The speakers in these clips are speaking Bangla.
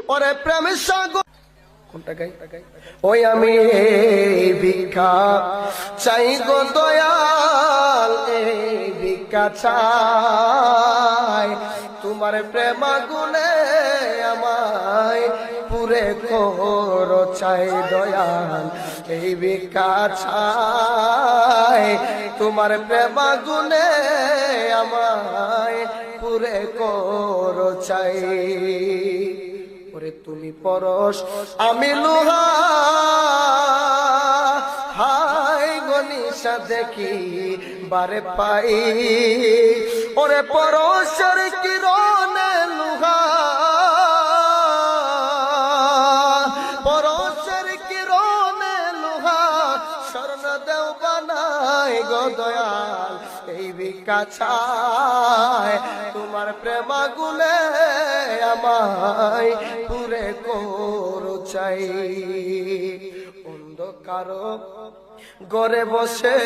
ওরে প্রেম সাগর কোনটা গাই ওই আমি ভিক্ষা চাই গো দয়াল এই ভিক্ষা চাই তোমার প্রেম গুণে আমায় পুরে করো চাই দয়াল এই ভিক্ষা চাই তোমার প্রেম গুণে আমায় পুরে করো চাই ওরে তুমি পরশ আমি লোহা হাই গনিশা দেখি বারে পাই ওরে পরশের কিরণে লোহা পরশের কিরণে লোহা স্বর্ণ দেও বানাই গো দয়াল এই ভিক্ষা চাই তোমার প্রেম গুণে আমায় পুরে করো চাই অন্ধকার গড়ে বসে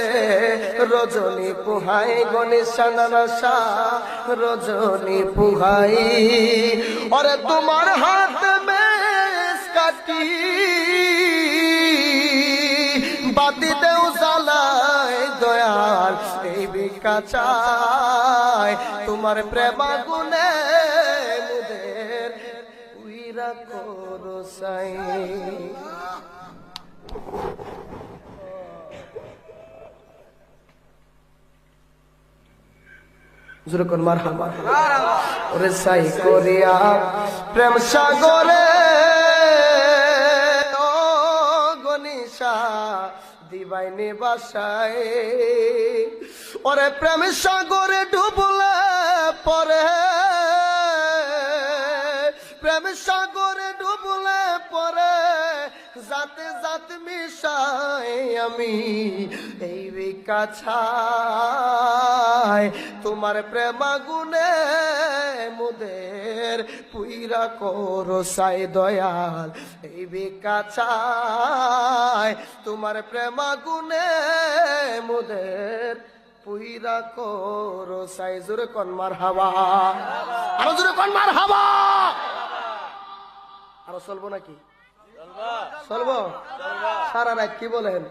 রজনী পুহাই গণেশা রজনী পুহাই ওরে তোমার হাত বেশ কাটি বাতি দেও জ্বালাই দয়াল এই ভিক্ষা চাই তোমার প্রেম গুণে মুদের উইরা করো চাই জুরকন মারহাবা ওরে সাই করিয়া প্রেম সাগরে ও গনিশা দিবাইনি বাসায় ওরে প্রেম সাগরে ডুবলে পরে প্রেম সাগরে ডুবলে পরে যাতে যাতে মিশাই আমি এই ভিক্ষা চাই তোমার প্রেম গুণে মুদের পুইরা করো সাই দয়াল এই ভিক্ষা চাই তোমার প্রেম গুণে মুদের পুইরা করো সাই জোরে কোন মারহাবা আরো জোরে কোন মারহাবা আরো চলবো নাকি চলবো সারা রাত কি বলেন